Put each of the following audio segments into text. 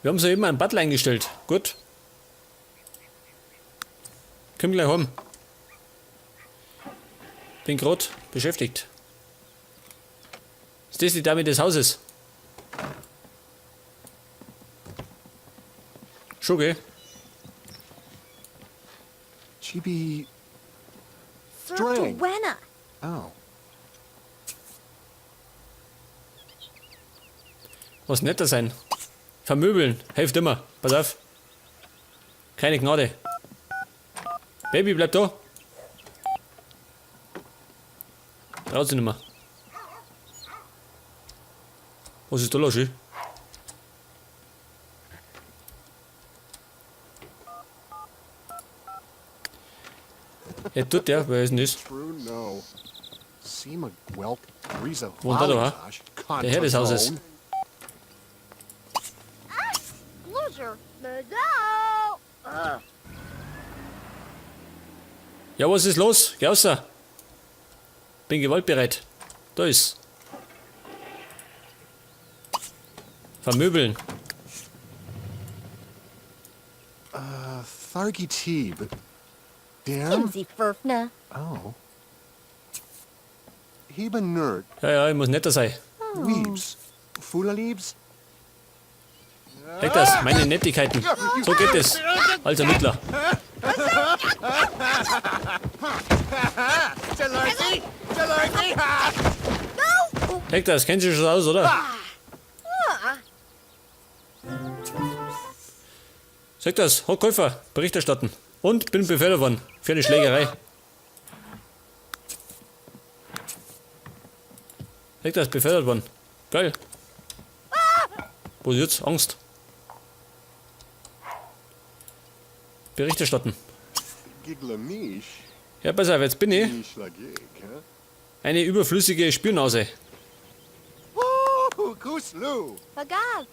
Wir haben soeben einen Butler eingestellt. Gut. Komm gleich heim. Bin gerade beschäftigt. Ist das die Dame des Hauses? Schon, gell? Chibi. Sir Strange. Joanna. Oh. Was netter sein. Vermöbeln. Hilft immer. Pass auf. Keine Gnade. Baby, bleib da. Traut sich nicht mehr. Was ist da los? Ja, tut der. Wer ist denn das? True no. Sima Gwelk, Riza Wohnt da doch, ha? Validash, Der Herr des Hauses. Loser. No. Ja, was ist los? Geh raus. Bin gewaltbereit. Da ist. Vermöbeln. Thargy T, but. Damn? Kimsey Furfna. Oh. Heba Nerd, Ja, ja, ich muss netter sein. Weebs, Fula Liebs. Weg das, meine Nettigkeiten. So geht es. Als Ermittler. Weg das, kennst du schon aus, oder? Sag das, Herr Käufer, Bericht erstatten. Und bin befördert worden für eine Schlägerei. Sag das, befördert worden. Geil. Wo ist jetzt? Angst. Bericht erstatten. Giglamish. Ja, pass auf, jetzt bin ich Nishlagig, huh? eine überflüssige Spürnase. Woo! Kuslu! Pagaz.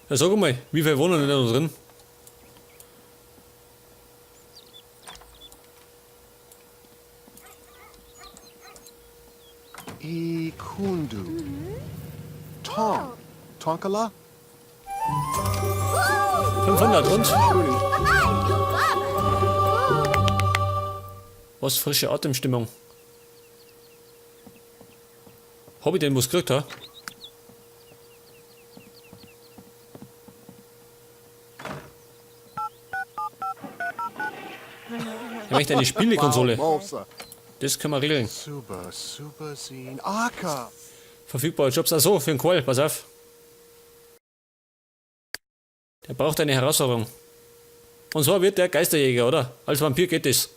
Ja, sag mal, wie viele wohnen denn da drin? Ikundu. Tom. Tonkala? 500 und? Shooting. Was frische Atemstimmung. Hab ich denn was gekriegt, ha? Ich möchte eine Spielekonsole. Mosa. Das können wir regeln. Suba, Suba, Zine. Aka. Verfügbare Jobs, ach so, für einen Qual, pass auf. Der braucht eine Herausforderung. Und zwar wird der Geisterjäger, oder? Als Vampir geht das.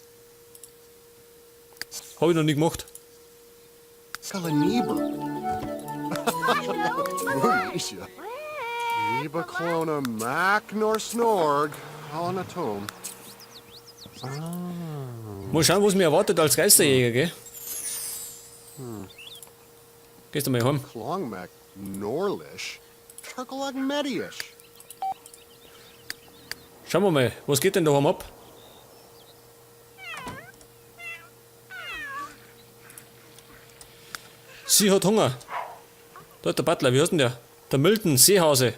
Hab ich noch nie gemacht. Kalaniba. Monisha. Niba Clona Mac nor Snorg. Anatom. Mal schauen, was mir erwartet als Geisterjäger, gell? Gehst du mal heim? Klong Mac Norlish. Turkelag Mediish. Schauen wir mal, was geht denn da ab? Sie hat Hunger. Da hat der Butler, wie heißt denn der? Der Milton Seehase.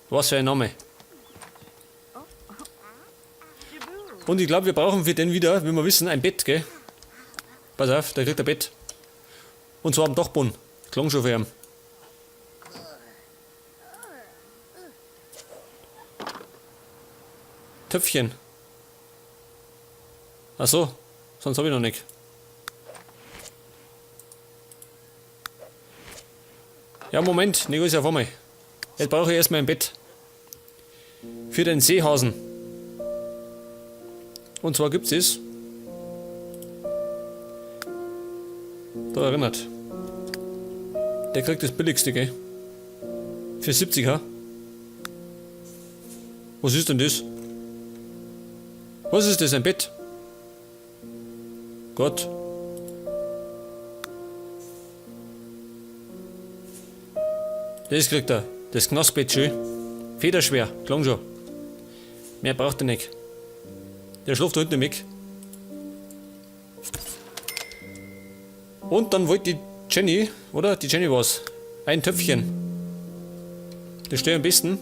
Was für ein Name. Und ich glaube, wir brauchen für den wieder, wie wir wissen, ein Bett, gell? Pass auf, der kriegt ein Bett. Und zwar am Dachboden. Klang schon für ihn. Töpfchen. Ach so, sonst habe ich noch nicht. Ja, Moment, Nico ist ja vor mir. Jetzt brauche ich erstmal ein Bett. Für den Seehasen. Und zwar gibt es da erinnert. Der kriegt das billigste, gell? Für 70er. Was ist denn das? Was ist das, ein Bett? Gott. Das kriegt er. Das Knossbett schön. Federschwer, klang schon. Mehr braucht er nicht. Der schläft da hinten weg. Und dann wollte die Jenny, oder? Die Jenny war's. Ein Töpfchen. Das steht am besten.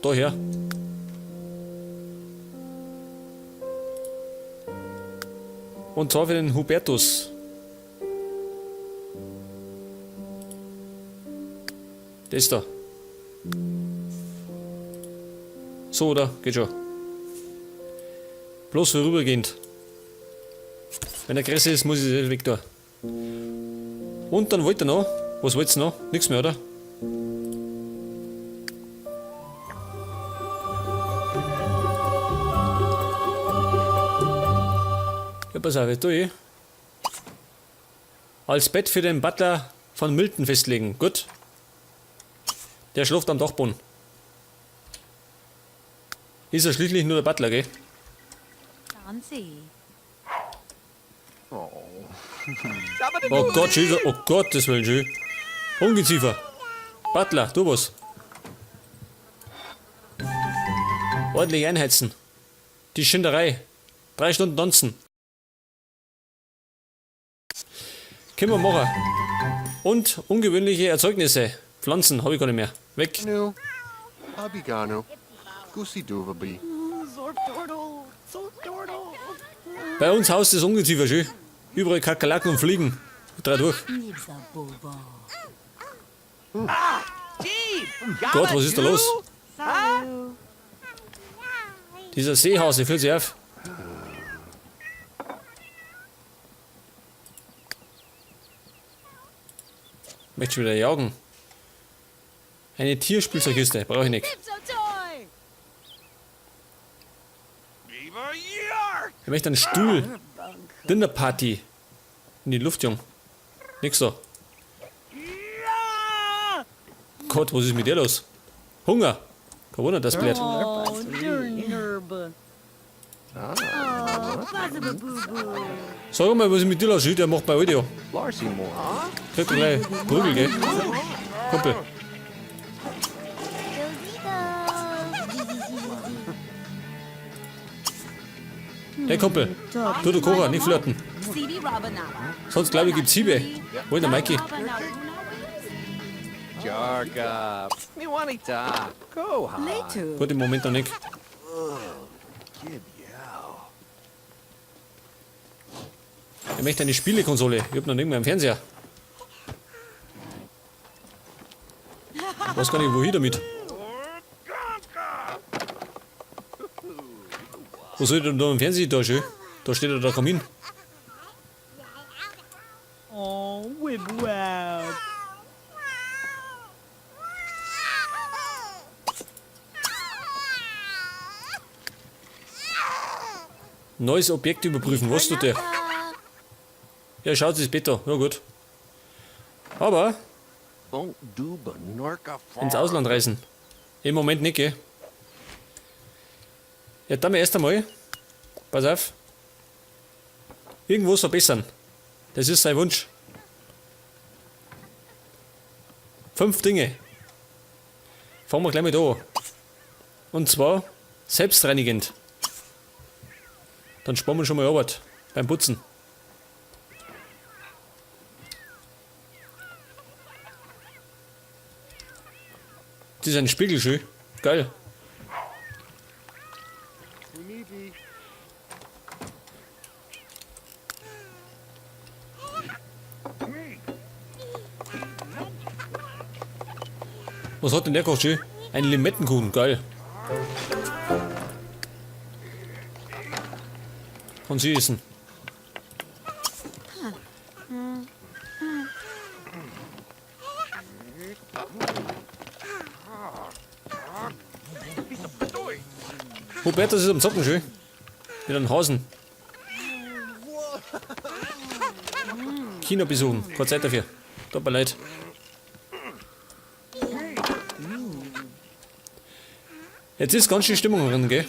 Daher. Und zwar für den Hubertus. Das da. So, oder? Geht schon. Bloß vorübergehend. Wenn er größer ist, muss ich das weg da. Und dann wollt ihr noch. Was wollt ihr noch? Nichts mehr, oder? Ja, pass auf, jetzt tue ich. Als Bett für den Butler von Milton festlegen. Gut. Der schläft am Dachboden. Ist er schließlich nur der Butler, gell? Fancy. Oh Gott, schön, oh Gottes Willen, schön. Ungeziefer. Butler, du was? Ordentlich einheizen. Die Schinderei. 3 Stunden tanzen. Können wir machen. Und ungewöhnliche Erzeugnisse. Pflanzen habe ich gar nicht mehr. Weg. No. Abigano. Goosey Doovaby. Bei uns haust das Ungeziefer schön. Überall Kakerlaken und Fliegen. Dreh durch. Gott, was ist da los? Dieser Seehase fühlt sich auf. Möchtest du wieder jagen? Eine Tierspielzeugkiste, brauche ich nicht. Ich möchte einen Stuhl. Dinnerparty. In die Luft, Jung. Nix da. Gott, was ist mit dir los? Hunger. Kein Wunder, das bläht. Sag mal, was ist mit dir los? Der macht mein Audio. Larcy Moore. Kriegt er gleich Prügel, gell? Kumpel. Hey Kumpel, du Kocher, nicht flirten. Sonst glaube ich gibt's Hiebe. Wo ist der Mikey? Jarga. Mi wanita. Go ha. Later. Gut, im Moment noch nicht. Ich möchte eine Spielekonsole. Ich hab noch nicht mehr am Fernseher. Weiß gar nicht, wohin damit. Wo soll ich denn da am Fernseher da schön? Da steht ja der Kamin. Oh, whip wow. Neues Objekt überprüfen. Was tut der? Ja, schaut sich das Bett an. Ja gut. Aber Won't do Benorca ins Ausland reisen. Im Moment nicht, gell? Ja, dann erst einmal. Pass auf. Irgendwas verbessern. Das ist sein Wunsch. 5 Dinge. Fangen wir gleich mit an. Und zwar selbstreinigend. Dann sparen wir schon mal Arbeit beim Putzen. Das ist ein Spiegel schön. Geil. Was hat denn der Koch schön? Ein Limettenkuchen, geil. Kann sie essen. Hubertus ist am Zocken schön. Mit einem Hasen. Kino besuchen. Keine Zeit dafür. Tut mir leid. Jetzt ist ganz schön Stimmung drin, gell?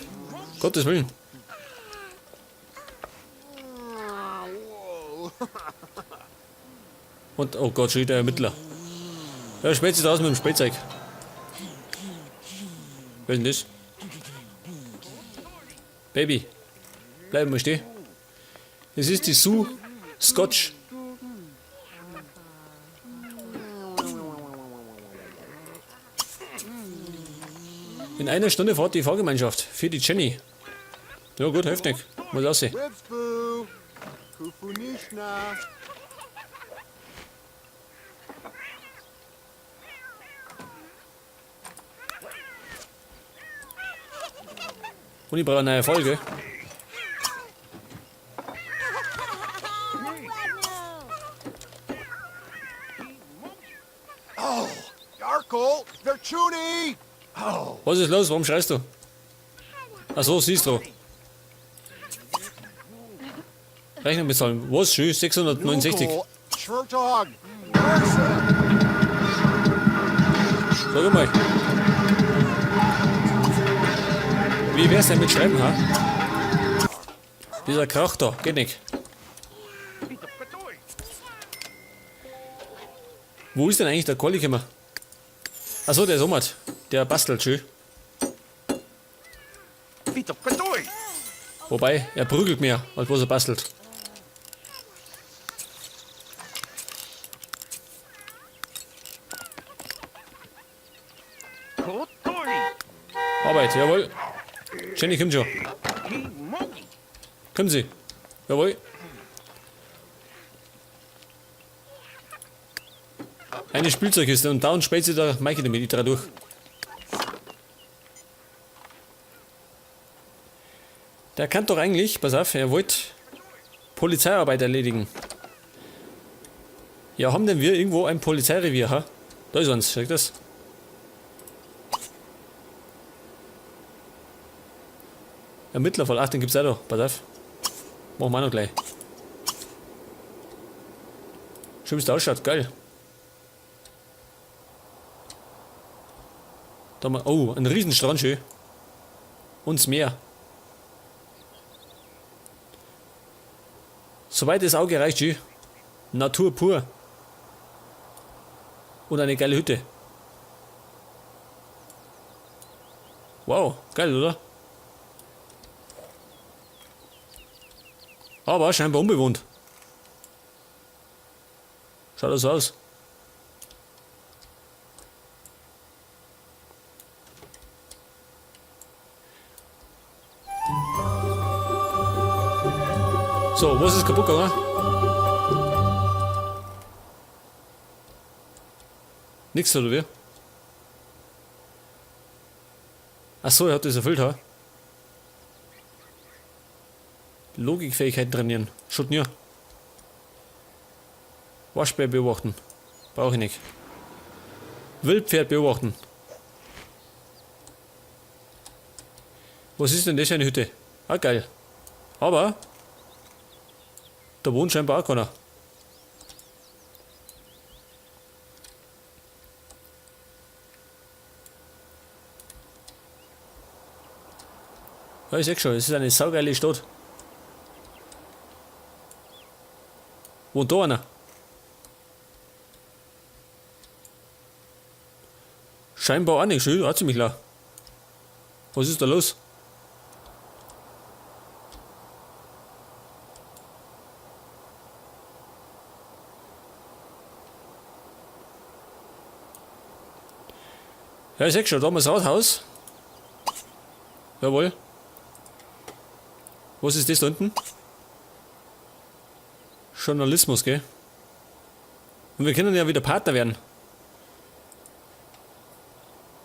Gottes Willen. Und, oh Gott, schon wieder der Ermittler. Ja, spielt sich draußen mit dem Spielzeug. Was ist denn das? Baby, bleib mal stehen. Das ist die Sue Scotch. In einer Stunde fährt die Fahrgemeinschaft für die Jenny. Ja gut, hilft nicht. Muss aussehen. Wibsboo. Kufunishna. Und ich brauche eine neue Folge. Yarkle, they're Chuny. Was ist los? Warum schreist du? Achso, siehst du. Rechnung bezahlen. Was? Schön, 669. Nugal, Chertog. Sag mal. Wie wär's denn mit Schreiben, ha? Dieser Krach da, geht nicht. Wo ist denn eigentlich der Colli gekommen? Achso, der ist Omat. Der bastelt schön. Wobei, er prügelt mehr, als was er bastelt. Arbeit, jawohl. Jenny, kommt schon. Kommen Sie. Jawohl. Eine Spielzeugkiste und dauernd spielt sie der Maike damit, ich dreh durch. Der kann doch eigentlich, pass auf, er wollte Polizeiarbeit erledigen. Ja, haben denn wir irgendwo ein Polizeirevier, ha? Da ist eins, schau das. Ermittlerfall, ach, den gibt's auch da, pass auf. Machen wir auch noch gleich. Schön, wie es da ausschaut, geil. Da mal, oh, ein Riesenstrand schön. Und das Meer. Soweit das Auge reicht, schön. Natur pur. Und eine geile Hütte. Wow, geil, oder? Aber scheinbar unbewohnt. Schaut das so aus. So, was ist kaputt gegangen? Nix, oder wie? Achso, er hat das erfüllt, ha? Logikfähigkeiten trainieren. Schaut nur. Waschbär beobachten. Brauche ich nicht. Wildpferd beobachten. Was ist denn das für eine Hütte? Ah, geil. Aber da wohnt scheinbar auch keiner. Ja, ich sag schon, es ist eine saugeile Stadt. Wohnt da einer? Scheinbar auch nicht schön, auch ziemlich laut. Was ist da los? Ja, ich sag schon, da haben wir das Rathaus. Jawohl. Was ist das da unten? Journalismus, gell? Und wir können ja wieder Partner werden.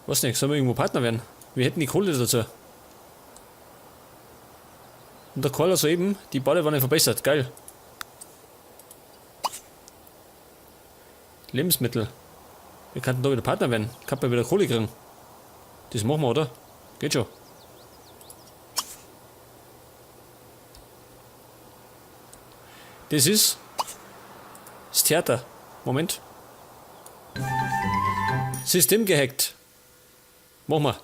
Was nicht, sollen wir irgendwo Partner werden? Wir hätten die Kohle dazu. Und der Karl hat soeben die Badewanne verbessert, geil. Lebensmittel. Wir könnten da wieder Partner werden. Kann man wieder Kohle kriegen. Das machen wir, oder? Geht schon. Das ist das Theater. Moment. System gehackt. Machen wir.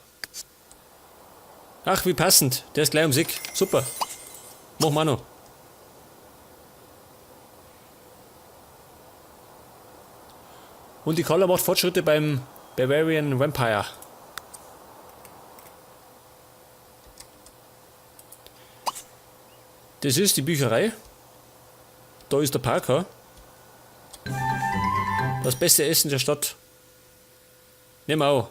Ach, wie passend. Der ist gleich um Sick. Super. Machen wir auch noch. Und die Carla macht Fortschritte beim Bavarian Vampire. Das ist die Bücherei. Da ist der Parker. Das beste Essen der Stadt. Nehmen wir auch.